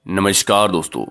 नमस्कार दोस्तों।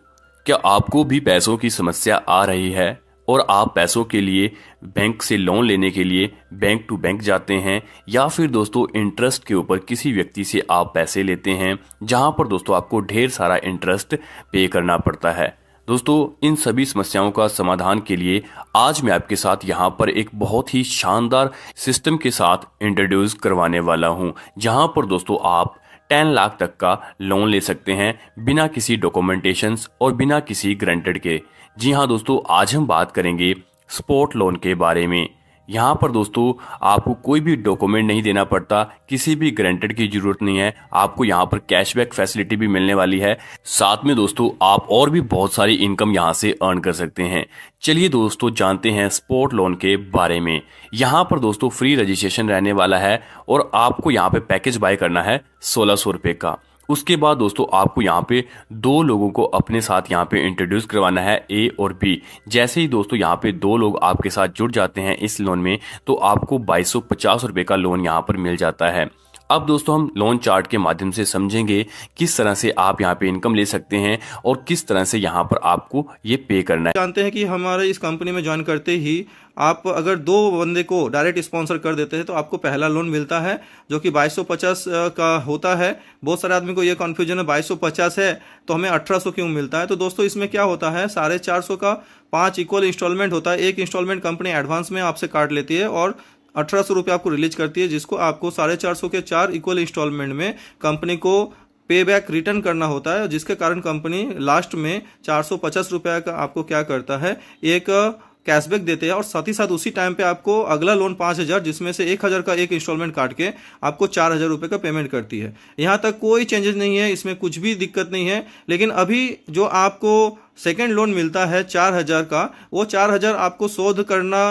क्या आपको भी पैसों की समस्या आ रही है और आप पैसों के लिए बैंक से लोन लेने के लिए बैंक टू बैंक जाते हैं या फिर दोस्तों इंटरेस्ट के ऊपर किसी व्यक्ति से आप पैसे लेते हैं जहां पर दोस्तों आपको ढेर सारा इंटरेस्ट पे करना पड़ता है। दोस्तों इन सभी समस्याओं का समाधान के लिए आज मैं आपके साथ यहाँ पर एक बहुत ही शानदार सिस्टम के साथ इंट्रोड्यूस करवाने वाला हूँ जहाँ पर दोस्तों आप 10 लाख तक का लोन ले सकते हैं बिना किसी डॉक्यूमेंटेशंस और बिना किसी ग्रांटेड के। जी हाँ दोस्तों, आज हम बात करेंगे स्पॉट लोन के बारे में। यहाँ पर दोस्तों आपको कोई भी डॉक्यूमेंट नहीं देना पड़ता, किसी भी ग्रांटेड की जरूरत नहीं है। आपको यहाँ पर कैशबैक फैसिलिटी भी मिलने वाली है। साथ में दोस्तों आप और भी बहुत सारी इनकम यहाँ से अर्न कर सकते हैं। चलिए दोस्तों जानते हैं स्पॉट लोन के बारे में। यहाँ पर दोस्तों फ्री रजिस्ट्रेशन रहने वाला है और आपको यहाँ पे पैकेज बाय करना है 1600 रुपये का। उसके बाद दोस्तों आपको यहाँ पे दो लोगों को अपने साथ यहाँ पे इंट्रोड्यूस करवाना है, ए और बी। जैसे ही दोस्तों यहाँ पे दो लोग आपके साथ जुड़ जाते हैं इस लोन में तो आपको 2250 रुपये का लोन यहाँ पर मिल जाता है। अब दोस्तों हम लोन चार्ट के माध्यम से समझेंगे किस तरह से आप यहाँ पे इनकम ले सकते हैं और किस तरह से यहाँ पर आपको ये पे करना है। जानते हैं कि हमारे इस कंपनी में ज्वाइन करते ही आप अगर दो बंदे को डायरेक्ट स्पॉन्सर कर देते हैं तो आपको पहला लोन मिलता है जो कि 2250 का होता है। बहुत सारे आदमी को ये कन्फ्यूजन है 2250 है तो हमें 1800 क्यों मिलता है। तो दोस्तों इसमें क्या होता है, 450 का 5 इक्वल इंस्टॉलमेंट होता है। एक इंस्टॉलमेंट कंपनी एडवांस में आपसे काट लेती है और 1800 रुपये आपको रिलीज करती है, जिसको आपको 450 के 4 इक्वल इंस्टॉलमेंट में कंपनी को पे बैक रिटर्न करना होता है, जिसके कारण कंपनी लास्ट में 450 रुपये का आपको क्या करता है, एक कैशबैक देते हैं और साथ ही साथ उसी टाइम पे आपको अगला लोन 5000 जिसमें से 1000 का एक इंस्टॉलमेंट काट के आपको 4000 रुपये का पेमेंट करती है। यहाँ तक कोई चेंजेस नहीं है, इसमें कुछ भी दिक्कत नहीं है। लेकिन अभी जो आपको सेकेंड लोन मिलता है 4000 का, वो 4000 आपको शोध करना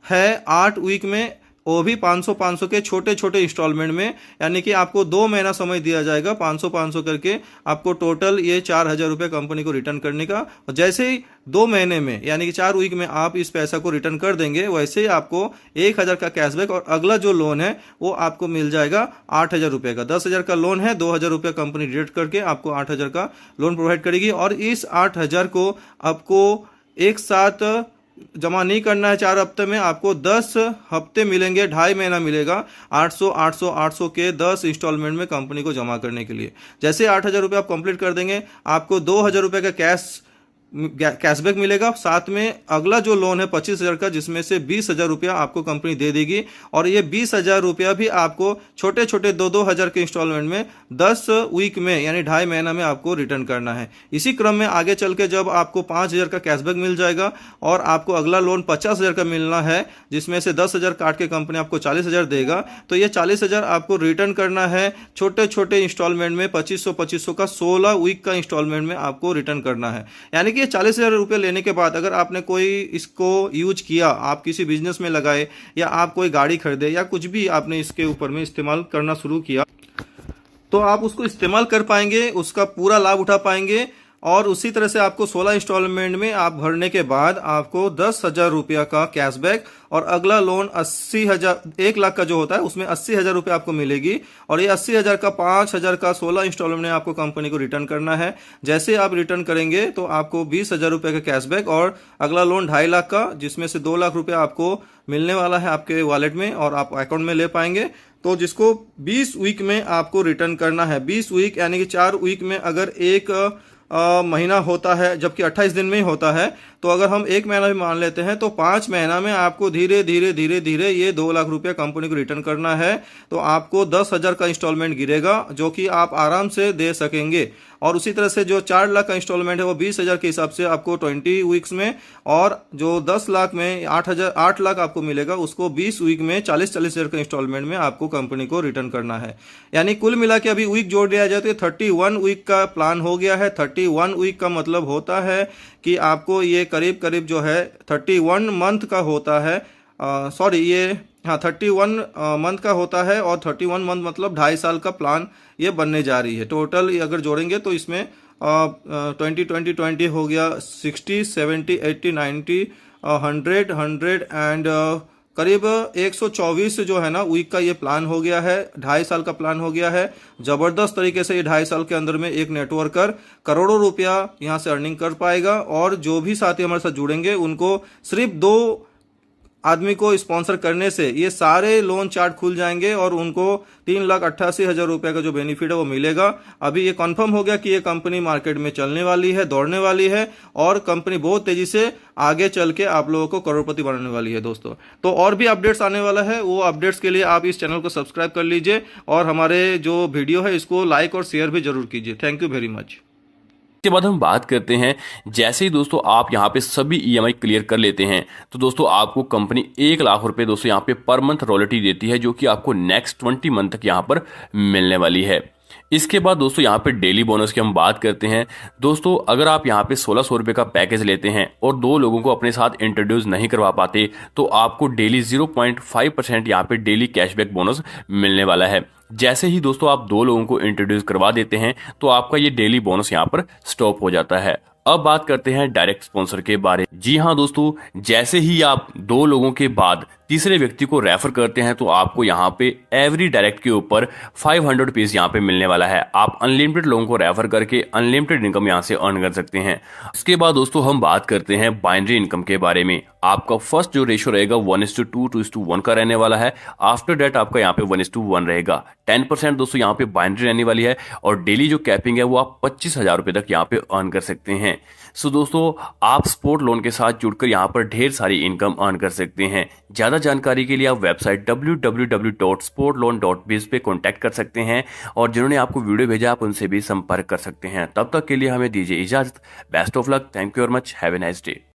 है 8 वीक में, वो भी 500 के छोटे छोटे इंस्टॉलमेंट में। यानी कि आपको 2 महीना समय दिया जाएगा 500 करके आपको टोटल ये 4000 रुपये कंपनी को रिटर्न करने का। और जैसे ही 2 महीने में यानी कि 4 वीक में आप इस पैसा को रिटर्न कर देंगे, वैसे ही आपको 1000 का कैशबैक और अगला जो लोन है वो आपको मिल जाएगा 8000 रुपये का। 10,000 का लोन है, 2000 रुपये कंपनी डिडक्ट करके आपको 8000 का लोन प्रोवाइड करेगी। और इस 8000 को आपको एक साथ जमा नहीं करना है 4 हफ्ते में, आपको 10 हफ्ते मिलेंगे, 2.5 महीना मिलेगा 800 के 10 इंस्टॉलमेंट में कंपनी को जमा करने के लिए। जैसे 8000 रुपये आप कंप्लीट कर देंगे आपको 2000 रुपये का कैशबैक मिलेगा। साथ में अगला जो लोन है 25,000 का, जिसमें से 20,000 रुपया आपको कंपनी दे देगी। और ये 20,000 रुपया भी आपको छोटे छोटे 2-2 हज़ार के इंस्टॉलमेंट में 10 वीक में यानी 2.5 महीना में आपको रिटर्न करना है। इसी क्रम में आगे चल के जब आपको 5,000 का कैशबैक मिल जाएगा और आपको अगला लोन 50,000 का मिलना है, जिसमें से 10,000 काट के कंपनी आपको 40,000 देगा, तो ये 40,000 आपको रिटर्न करना है छोटे छोटे इंस्टॉलमेंट में 2500 का 16 वीक का इंस्टॉलमेंट में आपको रिटर्न करना है। यानी कि 40,000 रुपये लेने के बाद अगर आपने कोई इसको यूज किया, आप किसी बिजनेस में लगाए या आप कोई गाड़ी खरीदे या कुछ भी आपने इसके ऊपर में इस्तेमाल करना शुरू किया, तो आप उसको इस्तेमाल कर पाएंगे, उसका पूरा लाभ उठा पाएंगे। और उसी तरह से आपको 16 इंस्टॉलमेंट में आप भरने के बाद आपको 10,000 रुपया का कैशबैक और अगला लोन 80,000 1 लाख का जो होता है उसमें 80,000 रुपये आपको मिलेगी। और ये 80,000 का 5,000 का 16 इंस्टॉलमेंट में आपको कंपनी को रिटर्न करना है। जैसे आप रिटर्न करेंगे तो आपको 20,000 रुपये का कैशबैक और अगला लोन 2.5 लाख का, जिसमें से 2 लाख रुपये आपको मिलने वाला है आपके वॉलेट में और आप अकाउंट में ले पाएंगे। तो जिसको 20 वीक में आपको रिटर्न करना है। 20 वीक यानी कि 4 वीक में अगर एक महीना होता है, जबकि 28 दिन में ही होता है, तो अगर हम 1 महीना भी मान लेते हैं तो 5 महीना में आपको धीरे धीरे ये 2 लाख रुपया कंपनी को रिटर्न करना है। तो आपको 10,000 का इंस्टॉलमेंट गिरेगा जो कि आप आराम से दे सकेंगे। और उसी तरह से जो 4 लाख का इंस्टॉलमेंट है वो 20,000 के हिसाब से आपको 20 वीक्स में, और जो 10 लाख में 8 लाख आपको मिलेगा उसको 20 वीक में 40,000 का इंस्टॉलमेंट में आपको कंपनी को रिटर्न करना है। यानी कुल मिला के अभी वीक जोड़ दिया जाए तो 31 वीक का प्लान हो गया है। 31 वीक का मतलब होता है कि आपको ये करीब करीब जो है 31 मंथ का होता है। 31 मंथ का होता है और 31 मंथ मतलब 2.5 साल का प्लान ये बनने जा रही है। टोटल अगर जोड़ेंगे तो इसमें 20 हो गया, 60, 70, 80, 90, 100 एंड करीब 124 जो है ना वीक का ये प्लान हो गया है, 2.5 साल का प्लान हो गया है। जबरदस्त तरीके से ये 2.5 साल के अंदर में एक नेटवर्कर करोड़ों रुपया यहाँ से अर्निंग कर पाएगा। और जो भी साथी हमारे साथ जुड़ेंगे उनको सिर्फ 2 आदमी को स्पॉन्सर करने से ये सारे लोन चार्ट खुल जाएंगे और उनको 3,88,000 रुपये का जो बेनिफिट है वो मिलेगा। अभी ये कंफर्म हो गया कि ये कंपनी मार्केट में चलने वाली है, दौड़ने वाली है और कंपनी बहुत तेजी से आगे चल के आप लोगों को करोड़पति बनाने वाली है दोस्तों। तो और भी अपडेट्स आने वाला है, वो अपडेट्स के लिए आप इस चैनल को सब्सक्राइब कर लीजिए और हमारे जो वीडियो है इसको लाइक और शेयर भी जरूर कीजिए। Thank you very much. इसके बाद हम बात करते हैं, जैसे ही दोस्तों आप यहाँ पे सभी ईएमआई क्लियर कर लेते हैं तो दोस्तों आपको कंपनी 1 लाख रुपए दोस्तों यहाँ पे पर मंथ रॉयल्टी देती है, जो कि आपको नेक्स्ट 20 मंथ तक यहाँ पर मिलने वाली है। इसके बाद दोस्तों यहाँ पे डेली बोनस की हम बात करते हैं। दोस्तों अगर आप यहाँ पे 1600 रुपये का पैकेज लेते हैं और 2 लोगों को अपने साथ इंट्रोड्यूस नहीं करवा पाते तो आपको डेली 0.5% यहाँ पे डेली कैशबैक बोनस मिलने वाला है। जैसे ही दोस्तों आप 2 लोगों को इंट्रोड्यूस करवा देते हैं तो आपका ये डेली बोनस यहाँ पर स्टॉप हो जाता है। अब बात करते हैं डायरेक्ट स्पॉन्सर के बारे में। जी हाँ दोस्तों, जैसे ही आप 2 लोगों के बाद तीसरे व्यक्ति को रेफर करते हैं तो आपको यहाँ पे एवरी डायरेक्ट के ऊपर 500 रुपीज यहाँ पे मिलने वाला है। आप अनलिमिटेड लोगों को रेफर करके अनलिमिटेड इनकम यहाँ से अर्न कर सकते हैं। इसके बाद दोस्तों हम बात करते हैं बाइनरी इनकम के बारे में। आपका फर्स्ट जो रेशियो रहेगा 1:2 2:1 का रहने वाला है। आफ्टर डेट आपका यहाँ पे 1:1 रहेगा। 10% दोस्तों यहाँ पे बाइनरी रहने वाली है और डेली जो कैपिंग है वो आप 25,000 रुपए तक यहाँ पे अर्न कर सकते हैं। सो दोस्तों आप स्पोर्ट लोन के साथ जुड़कर यहाँ पर ढेर सारी इनकम अर्न कर सकते हैं। ज्यादा जानकारी के लिए आप वेबसाइट www.sportloan.biz पे कॉन्टैक्ट कर सकते हैं और जिन्होंने आपको वीडियो भेजा आप उनसे भी संपर्क कर सकते हैं। तब तक के लिए हमें दीजिए इजाजत। Best of luck. Thank you very much. Have a nice day.